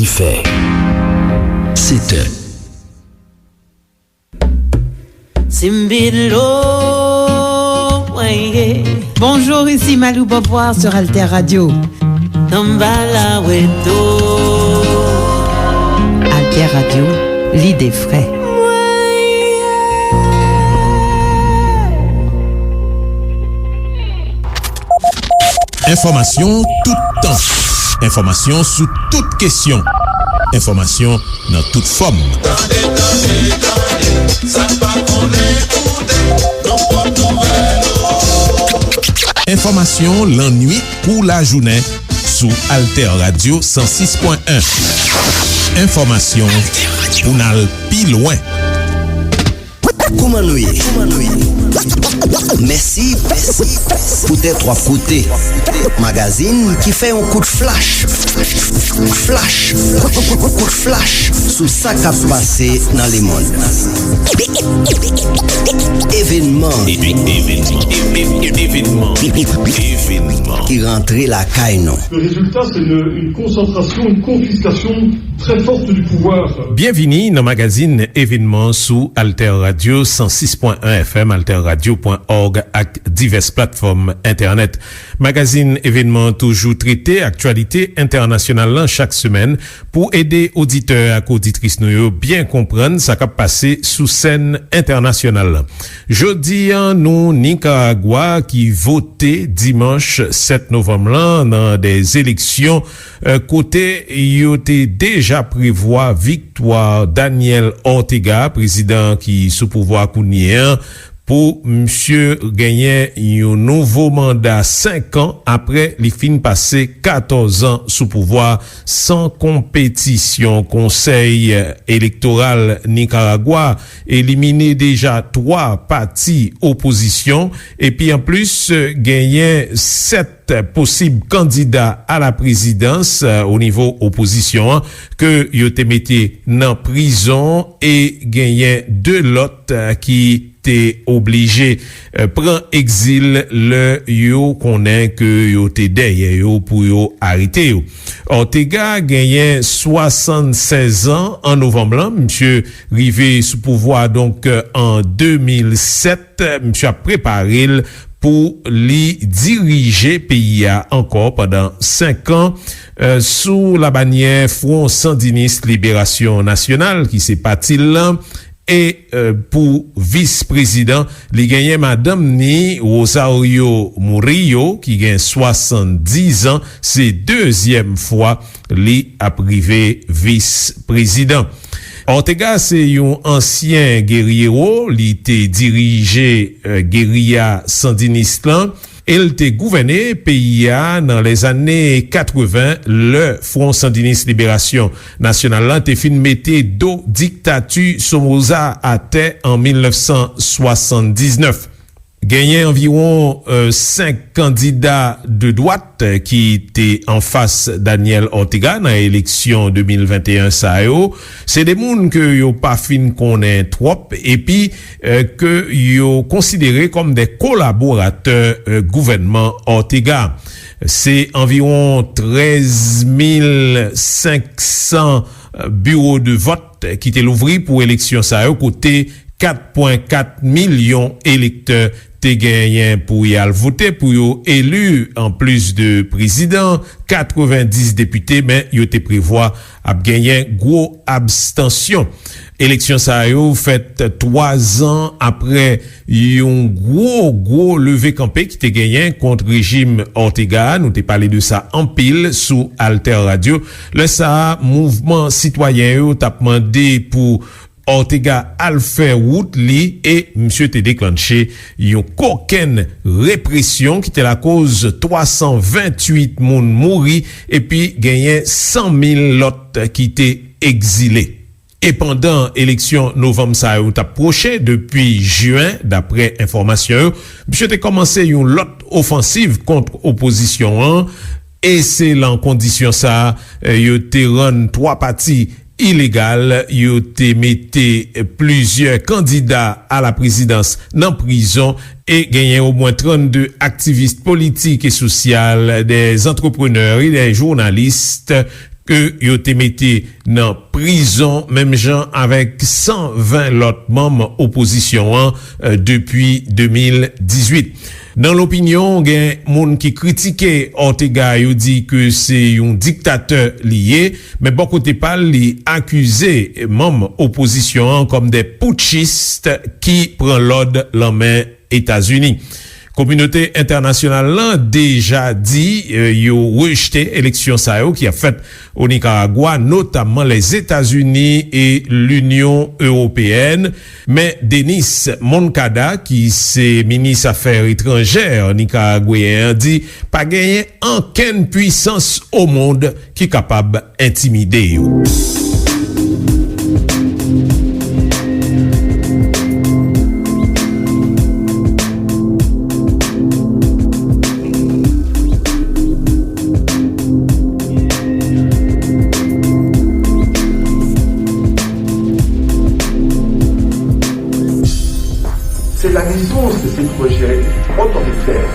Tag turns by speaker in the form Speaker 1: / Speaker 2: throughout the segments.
Speaker 1: fait. C'était
Speaker 2: Bonjour, ici Malou Boboir sur Alter Radio. Alter Radio, l'idée frais.
Speaker 3: Information tout temps. Information sous toutes questions. Information dans toute forme. Information l'ennui ou la journée sous Alter Radio 106.1. Information ou n'al pi loin.
Speaker 4: Koumanouye. Merci pour tes trois côtés. Magazine qui fait un coup de flash. Coup de flash sous ça qui a passé dans le monde. Événement qui rentrait la caille, non.
Speaker 5: Le résultat, c'est une concentration, une confiscation très forte du pouvoir.
Speaker 3: Bienvenue dans le magazine Événement sous Alter Radio 106.1 FM, alterradio.org ak diverses plateformes internet. Magazine Événement toujours traité actualité internationale chaque semaine pour aider auditeurs et auditrices nous bien comprendre ça qui passé sous scène internationale. Jeudi, nous Nicaragua qui votait dimanche 7 novembre là dans des élections côté yoté déjà prévoit victoire Daniel Ortega, président qui sous pouvoir kounien pour monsieur gagner un nouveau mandat 5 ans après les fins passé 14 ans sous pouvoir sans compétition. Conseil électoral Nicaragua éliminé déjà 3 partis opposition et puis en plus gagné 7 possibles candidats à la présidence au niveau opposition que yo te mette dans prison et gagné 2 lots qui obligé prend exil le yo connaît que yo te derrière yo pour yo arrêter yo. Ortega gagné 76 ans en novembre, monsieur rivé sous pouvoir donc en 2007, monsieur a préparé pour les diriger pays encore pendant 5 ans sous la bannière Front Sandiniste Libération Nationale qui s'est parti là. Et pour vice-président, les gagnants Madame Ni Rosario Murillo, qui gagne 70 ans, c'est deuxième fois les a privé vice-président. Ortega, c'est un ancien guerriero, il était dirigé guérilla sandiniste là. Il était gouverné pays dans les années 80, le Front Sandiniste Libération Nationale là, était fin metté do dictature Somoza à terre en 1979. Gagné environ 5 candidats de droite qui étaient en face Daniel Ortega dans l'élection 2021 SAEO. C'est des gens que yo pas fin connaît trop et puis que yo considéré comme des collaborateurs gouvernement Ortega. C'est environ 13 500 bureaux de vote qui étaient ouverts pour élection SAEO côté 4,4 millions électeurs te gagné pour y aller voter pour y élu en plus de président 90 députés mais y te prévoit à gagner gros abstention. Élection ça yo fait 3 ans après un gros levé campé qui te gagné contre régime Ortega. Nous te parlé de ça en pile sous Alter Radio. Le ça mouvement citoyen yo t'a demandé pour Ortega al fait route li et monsieur te déclenché yon coquine répression qui était la cause 328 moun mouri et puis gagné 100 000 l'autre qui était exilé. Et pendant élection novembre ça ou approché depuis juin d'après information, monsieur te commencé une lot offensive contre opposition et c'est en condition ça yo te rend 3 partis illégal, yo te mette plusieurs candidats à la présidence dans prison et gagné au moins 32 activistes politiques et sociaux, des entrepreneurs et des journalistes, que yo te mette dans prison, même gens avec 120 l'autres membres opposition depuis 2018. Dans l'opinion, gen moun qui critiquait Ortega, yo dit que c'est un dictateur lié, mais bon côté pas li accusé membres opposition comme des putschistes qui prend l'ordre la main États-Unis. Communauté internationale l'a déjà dit, yo rejeté élection sa yo qui a fait au Nicaragua, notamment les États-Unis et l'Union européenne. Mais Denis Moncada, qui c'est ministre affaires étrangères nicaraguayen, dit pas gagner aucune puissance au monde qui est capable d'intimider yo.
Speaker 6: La naissance de ces projets autoritaires.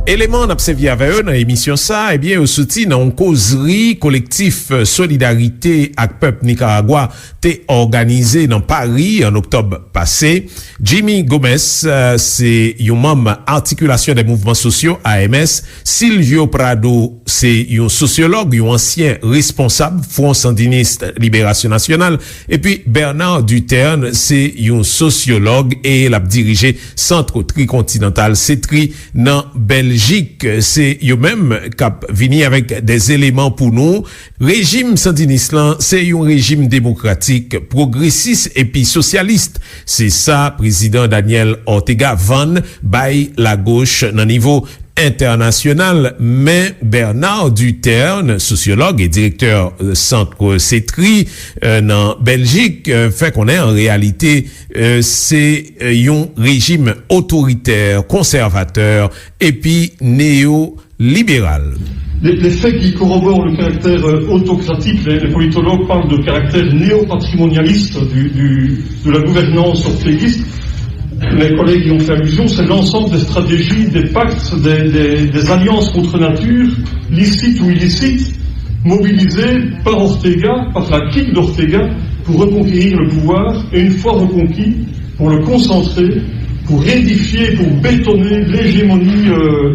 Speaker 3: Élément d'observer avec eux dans l'émission ça, eh bien, au soutien dans une causerie collectif Solidarité avec Peuple Nicaragua t'est organisé dans Paris en octobre passé. Jimmy Gomez, c'est un membre articulation des mouvements sociaux AMS. Silvio Prado, c'est un sociologue, un ancien responsable Front Sandiniste Libération Nationale. Et puis Bernard Duterne, c'est un sociologue et l'a dirigé Centre Tricontinental CETRI dans Belgique. C'est eux-mêmes qui viennent avec des éléments pour nous. Régime sandiniste, c'est un régime démocratique, progressiste et puis socialiste. C'est ça, président Daniel Ortega Van by la gauche dans niveau international. Mais Bernard Duterne, sociologue et directeur centre CETRI dans Belgique, fait qu'on est en réalité c'est un régime autoritaire, conservateur et puis néolibéral.
Speaker 5: Les faits qui corroborent le caractère autocratique, les politologues parlent de caractère néopatrimonialiste de la gouvernance orteguiste. Mes collègues y ont fait allusion, c'est l'ensemble des stratégies, des pactes, des alliances contre nature, licites ou illicites, mobilisées par Ortega, par la clique d'Ortega, pour reconquérir le pouvoir, et une fois reconquis, pour le concentrer, pour rédifier, pour bétonner l'hégémonie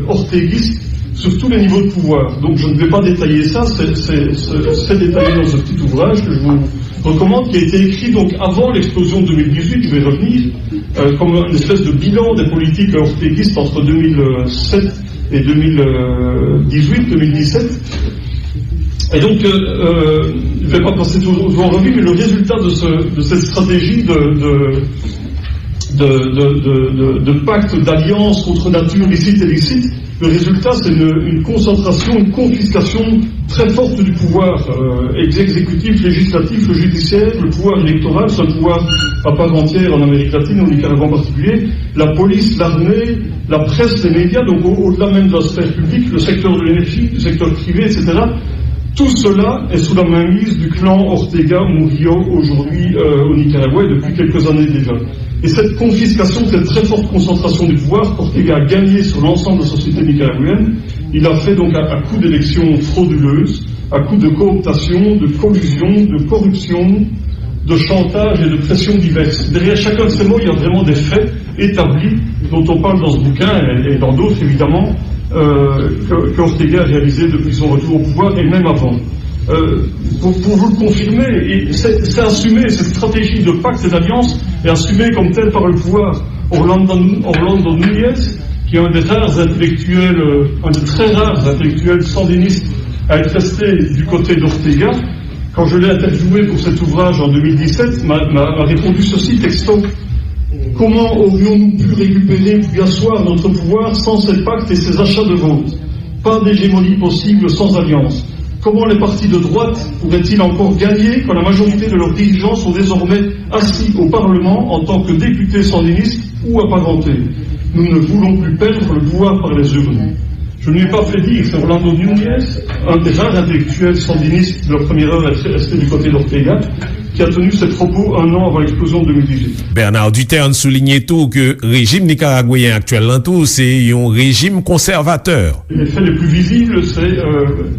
Speaker 5: orteguiste sur tous les niveaux de pouvoir. Donc je ne vais pas détailler ça, c'est détaillé dans ce petit ouvrage que je vous recommande, qui a été écrit donc avant l'explosion de 2018, je vais revenir, comme une espèce de bilan des politiques orteguistes entre 2007 et 2018-2017. Et donc, je ne vais pas passer tout en revue, mais le résultat de cette stratégie de pacte d'alliance contre nature licite et illicite, le résultat c'est une concentration, une confiscation très forte du pouvoir exécutif, législatif, judiciaire, le pouvoir électoral, c'est un pouvoir à part entière en Amérique latine, au Nicaragua en particulier, la police, l'armée, la presse, les médias, donc au-delà même de la sphère publique, le secteur de l'énergie, le secteur privé, etc. Tout cela est sous la mainmise du clan Ortega Murillo aujourd'hui au Nicaragua et depuis quelques années déjà. Et cette confiscation, cette très forte concentration du pouvoir qu'Ortega a gagné sur l'ensemble de la société nicaraguayenne, il a fait donc à coup d'élections frauduleuses, à coup de cooptation, de collusion, de corruption, de chantage et de pression diverses. Derrière chacun de ces mots, il y a vraiment des faits établis dont on parle dans ce bouquin et dans d'autres évidemment, qu'Ortega a réalisé depuis son retour au pouvoir et même avant. Pour vous le confirmer, c'est assumé, cette stratégie de pacte et d'alliance est assumée comme telle par le pouvoir. Orlando Núñez, qui est un des rares intellectuels, un des très rares intellectuels sandinistes à être resté du côté d'Ortega, quand je l'ai interviewé pour cet ouvrage en 2017, m'a répondu ceci texto: comment aurions-nous pu récupérer ou asseoir notre pouvoir sans ces pactes et ces achats de votes? Pas d'hégémonie possible sans alliance. Comment les partis de droite pourraient-ils encore gagner quand la majorité de leurs dirigeants sont désormais assis au Parlement en tant que députés sandinistes ou apparentés? Nous ne voulons plus perdre le pouvoir par les urnes. Je Je ne lui ai pas fait dire, c'est Orlando Núñez, un des rares intellectuels sandinistes de la première heure resté du côté d'Ortega, qui a tenu ces propos un an avant l'explosion de 2018.
Speaker 3: Bernard Duterte soulignait tout que le régime nicaraguayen actuel, c'est un régime conservateur.
Speaker 5: Les faits les plus visibles, c'est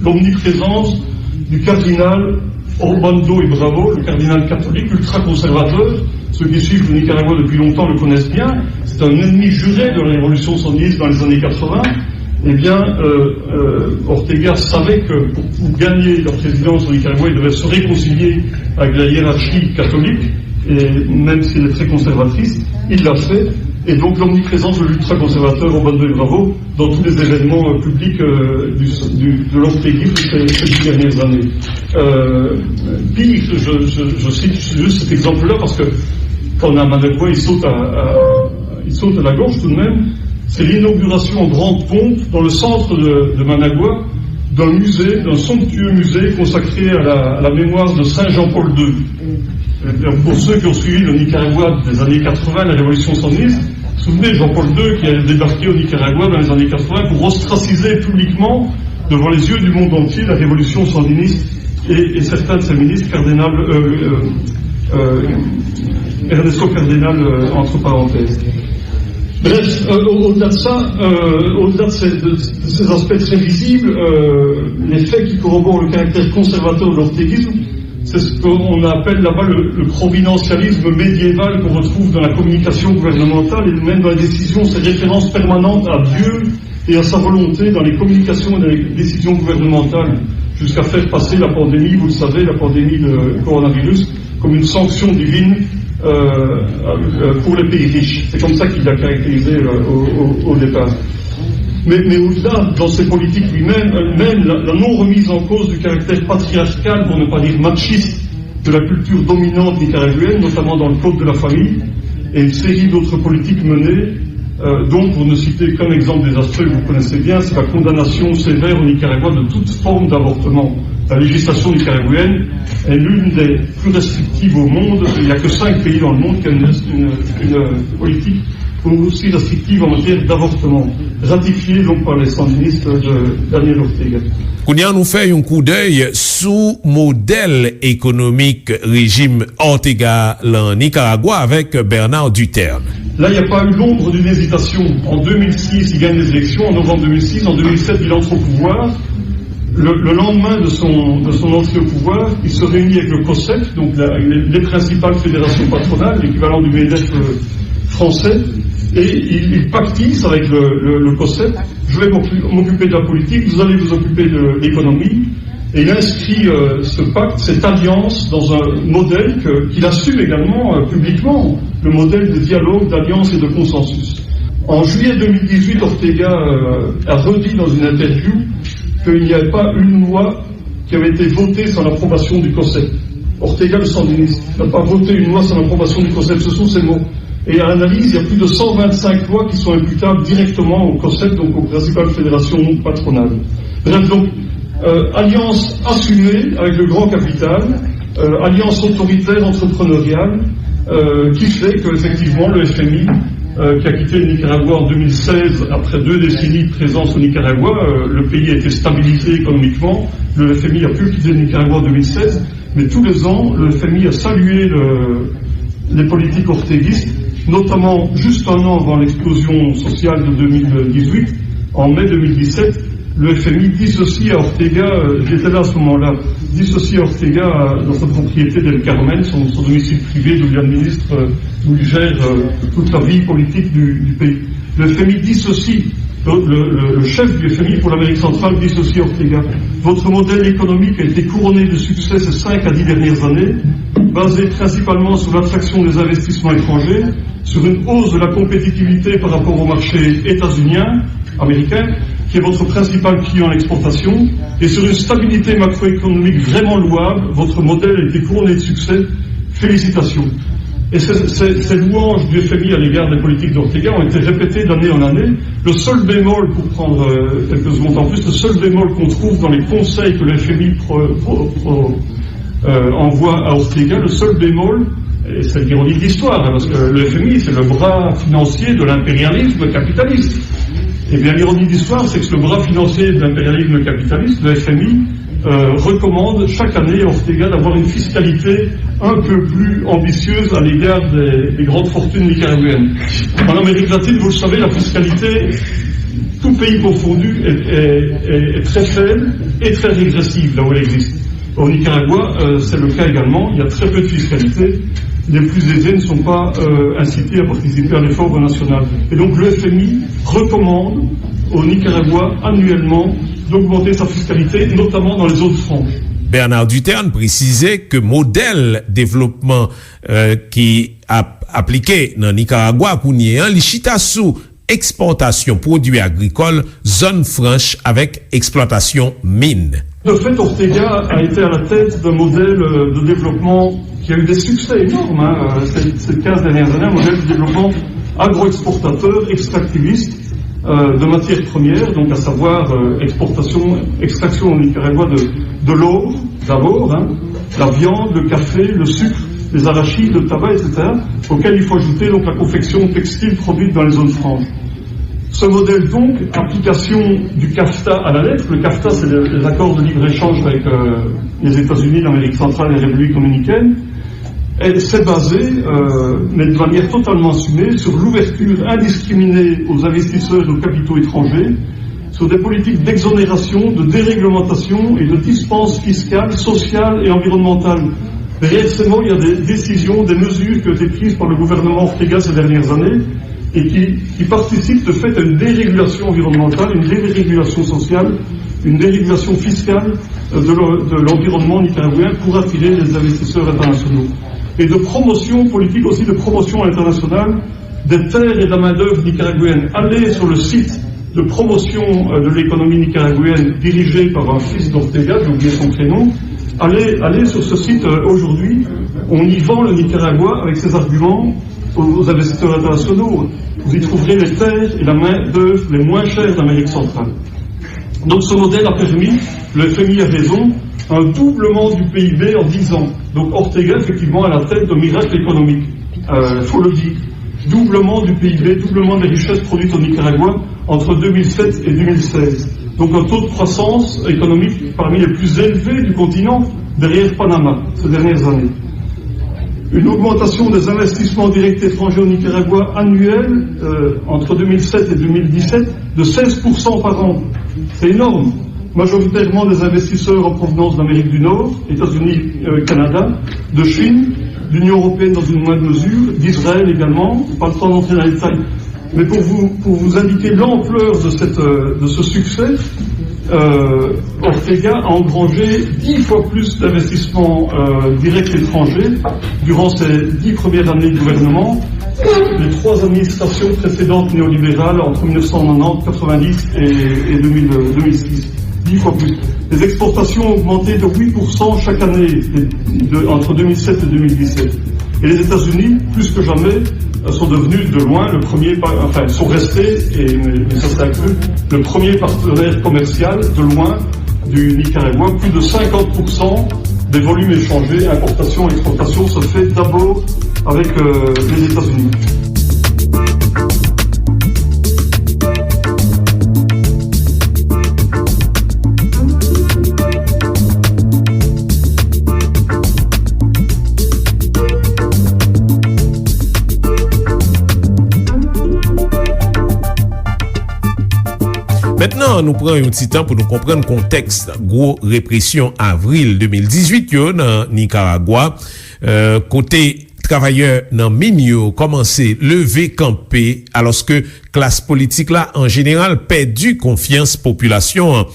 Speaker 5: l'omniprésence du cardinal Obando y Bravo, le cardinal catholique ultra-conservateur. Ceux qui suivent le Nicaragua depuis longtemps le connaissent bien. C'est un ennemi juré de la révolution sandiniste dans les années 80. Eh bien, Ortega savait que pour gagner la présidence au Nicaragua, il devait se réconcilier avec la hiérarchie catholique, et même si elle est très conservatrice, il l'a fait. Et donc l'omniprésence de l'ultra-conservateur Obando y Bravo dans tous les événements publics de l'ortéguisme ces dernières années. Pire, je cite juste cet exemple-là parce que quand on a Managua, il saute à la gorge tout de même. C'est l'inauguration en grande pompe dans le centre de Managua d'un musée, d'un somptueux musée consacré à la mémoire de Saint Jean-Paul II. Pour ceux qui ont suivi le Nicaragua des années 80, la révolution sandiniste, souvenez Jean-Paul II qui a débarqué au Nicaragua dans les années 80 pour ostraciser publiquement devant les yeux du monde entier la révolution sandiniste et certains de ses ministres, Ernesto Cardenal entre parenthèses. Bref, au-delà de ça, au-delà de ces aspects très visibles, les faits qui corroborent le caractère conservateur de l'ortéguisme, c'est ce qu'on appelle là-bas le providentialisme médiéval qu'on retrouve dans la communication gouvernementale et même dans les décisions, ces références permanentes à Dieu et à sa volonté dans les communications et dans les décisions gouvernementales, jusqu'à faire passer la pandémie, vous le savez, la pandémie de coronavirus, comme une sanction divine pour les pays riches. C'est comme ça qu'il l'a caractérisé au départ. Mais au-delà, dans ses politiques lui-même, même la non-remise en cause du caractère patriarcal, pour ne pas dire machiste, de la culture dominante nicaraguayenne, notamment dans le code de la famille, et une série d'autres politiques menées, dont, pour ne citer qu'un exemple désastreux que vous connaissez bien, c'est la condamnation sévère au Nicaragua de toute forme d'avortement. La législation nicaraguayenne est l'une des plus restrictives au monde. Il n'y a que 5 pays dans le monde qui ont une politique aussi restrictive en matière d'avortement, ratifiée donc par les sandinistes de Daniel Ortega.
Speaker 3: Kounia nous fait un coup d'œil sous modèle économique régime Ortega en Nicaragua avec Bernard Duterte.
Speaker 5: Là, il n'y a pas eu l'ombre d'une hésitation. En 2006, il gagne les élections. En novembre 2006, en 2007, il entre au pouvoir. Le lendemain de son entrée au pouvoir, il se réunit avec le COSEP, donc les principales fédérations patronales, l'équivalent du MEDEF français, et il pactise avec le COSEP. Je vais m'occuper de la politique, vous allez vous occuper de l'économie. Et il inscrit ce pacte, cette alliance, dans un modèle qu'il assume également publiquement, le modèle de dialogue, d'alliance et de consensus. En juillet 2018, Ortega a redit dans une interview qu'il n'y avait pas une loi qui avait été votée sans l'approbation du COSEP. Ortega, le sandiniste, n'a pas voté une loi sans l'approbation du COSEP, ce sont ses mots. Et à l'analyse, il y a plus de 125 lois qui sont imputables directement au COSEP, donc aux principales fédérations patronales. Bref, donc, alliance assumée avec le grand capital, alliance autoritaire, entrepreneuriale, qui fait qu'effectivement le FMI, qui a quitté le Nicaragua en 2016, après 2 décennies de présence au Nicaragua, le pays a été stabilisé économiquement, le FMI a pu quitter le Nicaragua en 2016, mais tous les ans, le FMI a salué les politiques ortéguistes, notamment juste un an avant l'explosion sociale de 2018, en mai 2017, le FMI dissocie à Ortega, j'étais là à ce moment-là, dissocie à Ortega dans sa propriété d'El Carmen, son domicile privé d'où il administre, d'où il gère toute la vie politique du pays. Le FMI dissocie, le chef du FMI pour l'Amérique centrale dissocie Ortega. Votre modèle économique a été couronné de succès ces 5 à 10 dernières années, basé principalement sur l'attraction des investissements étrangers, sur une hausse de la compétitivité par rapport au marché états-unien, américain, qui est votre principal client en exportation, et sur une stabilité macroéconomique vraiment louable. Votre modèle a été couronné de succès. Félicitations. Et ces louanges du FMI à l'égard des politiques d'Ortega ont été répétées d'année en année. Le seul bémol, pour prendre quelques secondes en plus, le seul bémol qu'on trouve dans les conseils que le FMI envoie à Ortega, le seul bémol, et c'est l'ironie de l'histoire, parce que le FMI, c'est le bras financier de l'impérialisme capitaliste. Eh bien, l'ironie de l'histoire, c'est que le bras financier de l'impérialisme capitaliste, le FMI, recommande chaque année à Ortega d'avoir une fiscalité un peu plus ambitieuse à l'égard des grandes fortunes nicaraguayennes. En Amérique latine, vous le savez, la fiscalité, tout pays confondu, est très faible et très régressive là où elle existe. Au Nicaragua, c'est le cas également, il y a très peu de fiscalité. Les plus aisés ne sont pas incités à participer à l'effort national. Et donc le FMI recommande au Nicaragua annuellement d'augmenter sa fiscalité, notamment dans les zones franches.
Speaker 3: Bernard Duterte précisait que modèle développement qui a appliqué dans Nicaragua pour nier li chita sous exportation produits agricoles, zone franche avec exploitation mine.
Speaker 5: De fait, Ortega a été à la tête d'un modèle de développement qui a eu des succès énormes ces 15 dernières années, un modèle de développement agro-exportateur, extractiviste de matières premières, donc à savoir extraction au Nicaragua de l'or, d'abord, la viande, le café, le sucre, les arachides, le tabac, etc., auquel il faut ajouter donc la confection textile produite dans les zones franches. Ce modèle donc, application du CAFTA à la lettre, le CAFTA c'est les accords de libre-échange avec les États-Unis, l'Amérique centrale et la République dominicaine, c'est basé, mais de manière totalement assumée, sur l'ouverture indiscriminée aux investisseurs et aux capitaux étrangers, sur des politiques d'exonération, de déréglementation et de dispenses fiscales, sociales et environnementales. Derrière ces mots, il y a des décisions, des mesures qui ont été prises par le gouvernement Ortega ces dernières années et qui participent de fait à une dérégulation environnementale, une dérégulation sociale, une dérégulation fiscale de l'environnement nicaraguayen pour attirer les investisseurs internationaux. Et de promotion politique aussi, de promotion internationale des terres et de la main-d'œuvre nicaraguayenne. Allez sur le site de promotion de l'économie nicaraguayenne dirigé par un fils d'Ortega, j'ai oublié son prénom. Allez sur ce site aujourd'hui, on y vend le Nicaragua avec ses arguments aux investisseurs internationaux. Vous y trouverez les terres et la main-d'œuvre les moins chères d'Amérique centrale. Donc ce modèle a permis, le FMI a raison, un doublement du PIB en 10 ans. Donc Ortega, effectivement, à la tête d'un miracle économique. Faut le dire. Doublement du PIB, doublement des richesses produites au Nicaragua entre 2007 et 2016. Donc un taux de croissance économique parmi les plus élevés du continent, derrière Panama, ces dernières années. Une augmentation des investissements directs étrangers au Nicaragua annuel entre 2007 et 2017 de 16% par an. C'est énorme. Majoritairement des investisseurs en provenance d'Amérique du Nord, États-Unis, Canada, de Chine, l'Union européenne dans une moindre mesure, d'Israël également. Pas le temps d'entrer dans les détails. Mais pour vous indiquer l'ampleur de ce succès, Ortega a engrangé 10 fois plus d'investissements directs étrangers durant ses 10 premières années de gouvernement que les 3 administrations précédentes néolibérales entre 1990, 90 et 2006. 10 fois plus. Les exportations ont augmenté de 8% chaque année entre 2007 et 2017. Et les États-Unis, plus que jamais, sont devenus de loin le premier, enfin, sont restés, mais ça s'est accru, le premier partenaire commercial de loin du Nicaragua. Plus de 50% des volumes échangés, importation et exportation, se fait d'abord avec les États-Unis.
Speaker 3: Maintenant, nous prenons un petit temps pour nous comprendre le contexte gros répression avril 2018 dans Nicaragua. Côté travailleurs dans Minio commencé lever camper alors que classe politique là en général perdu confiance population.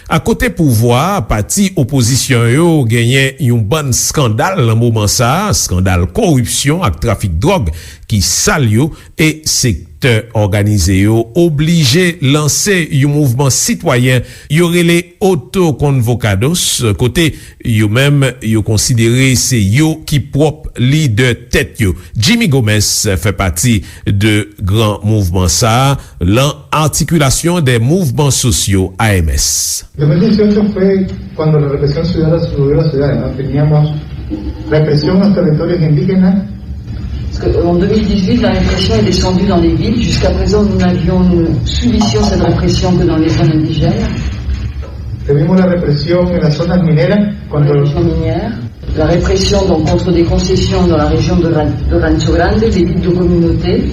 Speaker 3: À côté pouvoir, parti opposition yo gagné un bon scandale dans moment ça, scandale corruption avec trafic drogue qui salio et secteur organisé yo obligé lancer un mouvement citoyen yo relé autoconvocados côté yo même yo considéré c'est yo qui propre leader tête yo. Jimmy Gomez fait partie de grand mouvement ça, l'articulation des mouvements sociaux AMS.
Speaker 7: 2018 fue cuando la represión ciudadana subió a la ciudad, ¿no? Teníamos represión a los territorios indígenas,
Speaker 8: En 2018, la répression est descendue dans les villes. Jusqu'à présent, nous subissions cette répression que dans les zones indigènes.
Speaker 7: Tuvimos la represión en las zonas mineras
Speaker 8: contra les régions minières. La répression donc contre des concessions dans la région de Rancho Grande, des villes de communauté,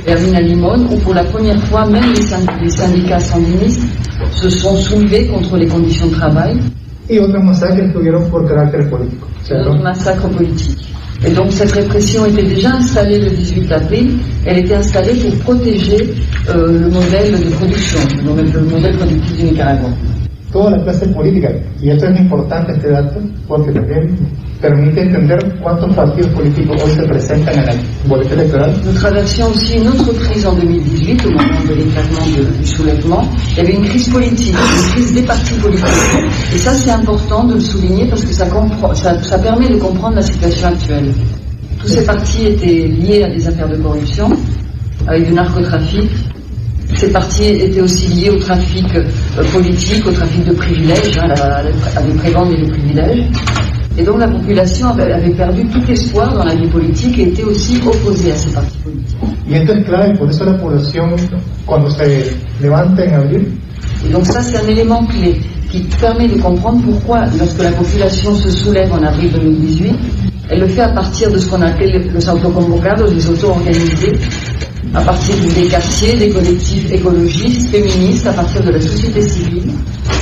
Speaker 8: Hermina Limón, où pour la première fois, même les syndicats sandinistes se sont soulevés contre les conditions de travail.
Speaker 7: Y otros masacres tuvieron por carácter político.
Speaker 8: D'autres massacres politiques. Et donc cette répression était déjà installée le 18 avril, elle était installée pour protéger le modèle de production, le modèle productif du Nicaragua.
Speaker 7: Toda la clase política, y esto es importante este dato, porque también permite entender cuántos partidos políticos hoy se presentan en el boletín electoral.
Speaker 8: Nous traversions aussi une autre crise en 2018, au moment de l'éclatement du soulèvement. Il y avait une crise politique, une crise des partis politiques. Et ça, c'est important de le souligner parce que ça permet de comprendre la situation actuelle. Tous ces partis étaient liés à des affaires de corruption, avec du narcotrafic. Ces partis étaient aussi liés au trafic politique, au trafic de privilèges, à des prébendes et de privilèges. Et donc la population avait perdu tout espoir dans la vie politique et était aussi opposée à ces partis politiques.
Speaker 7: Y esto es clave, por eso la población, cuando se levanta en abril.
Speaker 8: Et donc ça, c'est un élément clé qui permet de comprendre pourquoi, lorsque la population se soulève en avril 2018, elle le fait à partir de ce qu'on appelle les autoconvocados, les auto-organisés, à partir des quartiers, des collectifs écologistes, féministes, à partir de la société civile.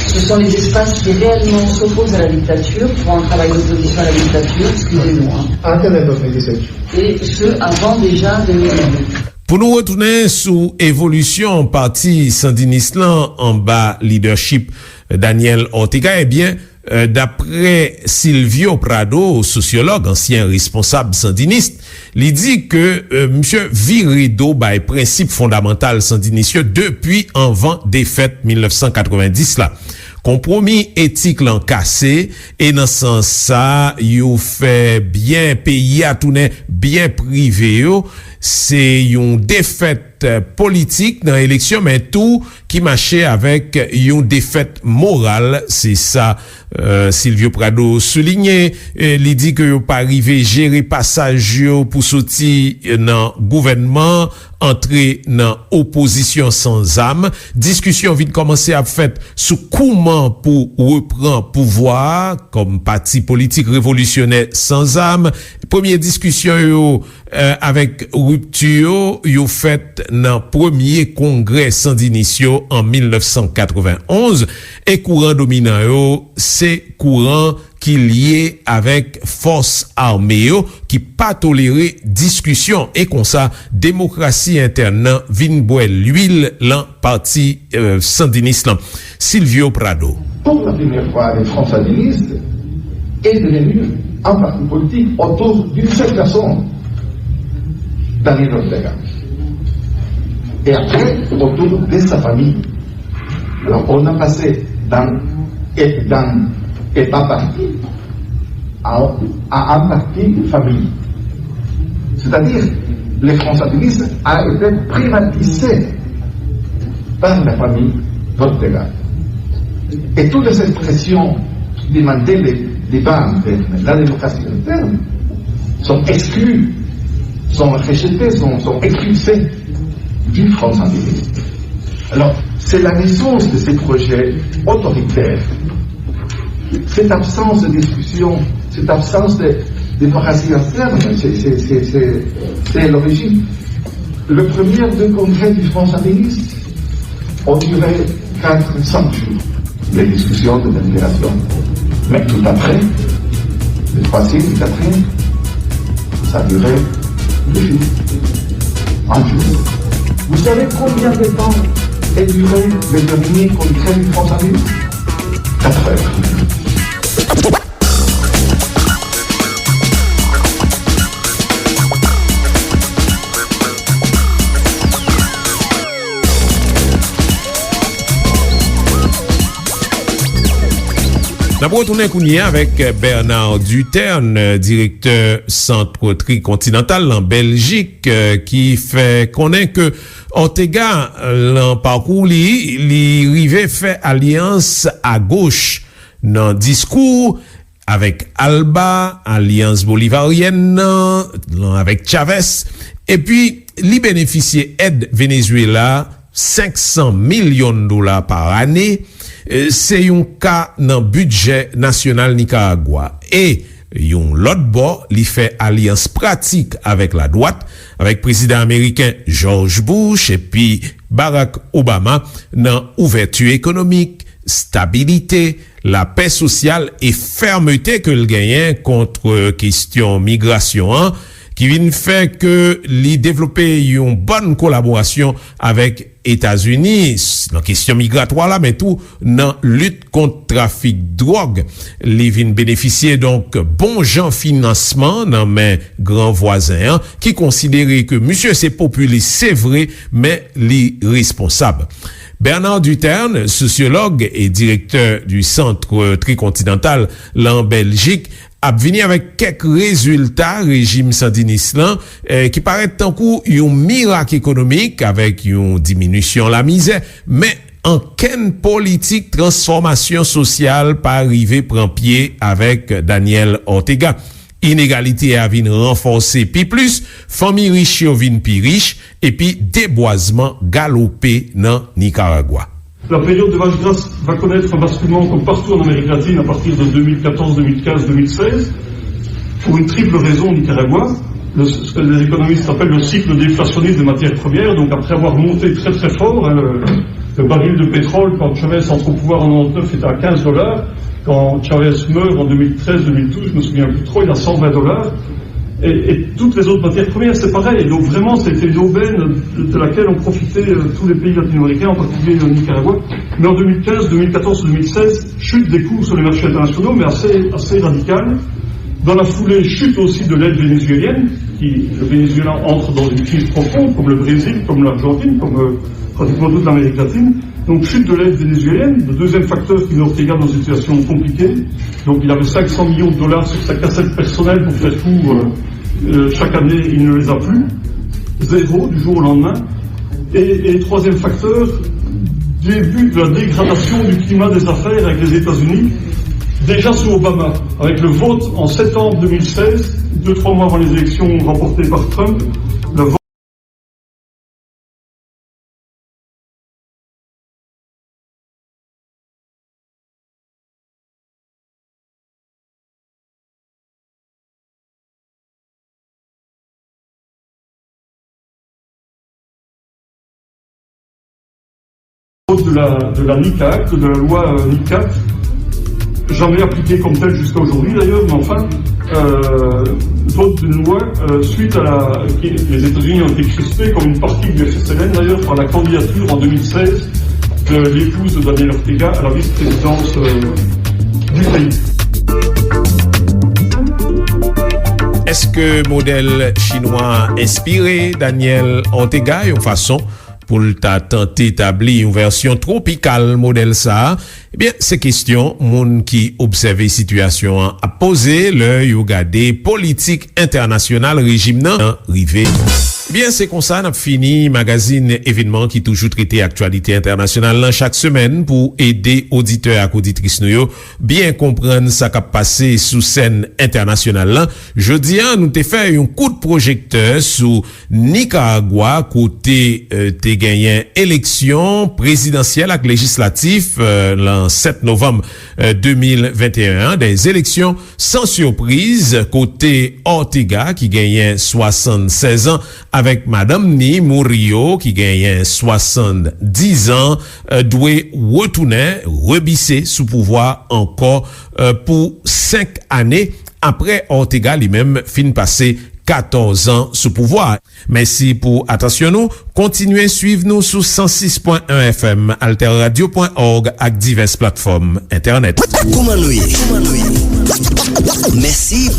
Speaker 8: Ce sont les espaces qui réellement s'opposent à la dictature, font un travail d'opposition à la dictature, excusez-moi.
Speaker 7: Antes de 2018.
Speaker 8: Et ce, avant déjà 2018.
Speaker 3: Pour nous retourner sous évolution parti sandiniste en bas leadership Daniel Ortega, eh bien, d'après Silvio Prado, sociologue, ancien responsable sandiniste, il dit que monsieur Viredo bay principe fondamental sandiniste depuis avant défaite 1990 là. Compromis éthique l'en cassé et dans ce sens ça, you fait bien pays à tourner bien privé yo, c'est une défaite politique dans l'élection mais tout qui marchait avec une défaite morale, c'est ça Silvio Prado souligné, il dit que yo pas arrivé gérer passage yo pour sortir dans gouvernement, entrer dans opposition sans âme, discussion vient commencer à faire sous comment pour reprendre pouvoir comme parti politique révolutionnaire sans âme. Première discussion yo avec rupture yo fait dans premier congrès sandiniste en 1991 et courant dominant yo c'est courant qui lié avec force armée qui pas toléré discussion et comme ça démocratie interne vin boire l'huile l'en parti sandiniste Silvio Prado.
Speaker 6: Pour la première fois, les Front sandinistes est devenu un parti politique autour d'une seule personne, Daniel Ortega. Et après, autour de sa famille. Alors, on a passé d'un État parti à un parti famille. C'est-à-dire, les Front sandinistes a été privatisés par la famille d'Ortega. Et toutes les expressions qui demandaient les débats internes, la démocratie interne, sont exclues, sont rejetées, sont expulsées du Front sandiniste. Alors, c'est la naissance de ces projets autoritaires, cette absence de discussion, cette absence de démocratie interne, c'est l'origine. Le premier deux congrès du Front sandiniste ont duré 400 jours, les discussions de délibération. Mais tout après, le troisième, le quatrième, ça a duré 2 jours, 1 jour. Vous savez combien de temps est duré le dernier congrès du Front sandiniste? 4 heures.
Speaker 3: N'a pas retourné Kounia avec Bernard Duterne, directeur Centre Tricontinental en Belgique, qui fait connaître que Ortega, l'en parcours, li rive fait alliance à gauche dans discours avec Alba, alliance bolivarienne, avec Chavez, Et puis, li bénéficier aide Venezuela $500 millions par année, c'est yon ka nan budget national Nicaragua. Et yon l'autre bord, li fait alliance pratique avec la droite, avec président américain George Bush et puis Barack Obama nan ouverture économique, stabilité, la paix sociale et fermeté que le gagnant contre question migration, qui vient faire que li développer une bonne collaboration avec États-Unis dans question migratoire là, mais tout dans lutte contre trafic drogue. Li vient bénéficier donc bon genre financement dans mes grands voisins qui considéraient que monsieur c'est populiste, c'est vrai, mais li responsable. Bernard Duterne, sociologue et directeur du Centre Tricontinental en Belgique, a venu avec quelques résultats régime sandiniste qui paraît tant coup un miracle économique avec une diminution la misère, mais en quelle politique transformation sociale pas arrivé prend pied avec Daniel Ortega. Inégalité a vin renforcé puis plus, famille riche vin puis riche et puis déboisement galopé dans Nicaragua.
Speaker 5: La période de vache grasse va connaître un basculement comme partout en Amérique latine à partir de 2014, 2015, 2016 pour une triple raison au Nicaragua, ce que les économistes appellent le cycle déflationniste des matières premières. Donc après avoir monté très très fort, le baril de pétrole quand Chavez entre au pouvoir en 99 était à $15. Quand Chavez meurt en 2013-2012, je me souviens plus trop, il a $120. Et toutes les autres matières premières, c'est pareil. Donc vraiment, c'était une aubaine de laquelle ont profité tous les pays latino-américains, en particulier le Nicaragua. Mais en 2015, 2014, 2016, chute des cours sur les marchés internationaux, mais assez radicale. Dans la foulée, chute aussi de l'aide vénézuélienne, le Venezuela entre dans une crise profonde, comme le Brésil, comme l'Argentine, comme pratiquement toute l'Amérique latine. Donc chute de l'aide vénézuélienne, le deuxième facteur qui met Ortega dans une situation compliquée. Donc il avait $500 millions sur sa cassette personnelle pour faire tout chaque année, il ne les a plus. Zéro du jour au lendemain. Et troisième facteur, début de la dégradation du climat des affaires avec les États-Unis, déjà sous Obama, avec le vote en septembre 2016, 2-3 mois avant les élections remportées par Trump, le vote de la NICAC, de la loi NICAC, jamais appliquée comme telle jusqu'à aujourd'hui d'ailleurs, mais enfin, vote d'une loi suite à les États-Unis ont été crispés comme une partie du FSLN d'ailleurs par la candidature en 2016 de l'épouse de Daniel Ortega à la vice-présidence du pays.
Speaker 3: Est-ce que modèle chinois inspiré Daniel Ortega une façon pour tenter établir une version tropicale modèle ça? Eh bien, ces questions, moun qui observe situation a posé l'œil ou gardé politique internationale régime nan rivé. Eh bien, c'est comme ça, n'a fini magazine événement qui toujours traité actualité internationale là, chaque semaine pour aider auditeurs et auditrices nous bien comprendre ça qui a passé sous scène internationale là. Jeudi, nous t'ai fait un coup de projecteur sous Nicaragua côté t'es gagné élection présidentielle et législative le 7 novembre 2021, des élections sans surprise côté Ortega qui gagnait 76 ans avec Madame Ni Murillo qui gagnait 70 ans, doit retourner, rebisser sous pouvoir encore pour 5 années après Ortega lui-même fin passé 14 ans sous pouvoir. Merci pour attention nous. Continuez suivre nous sur 106.1 FM, alterradio.org ak diverses plateformes internet.
Speaker 4: Merci.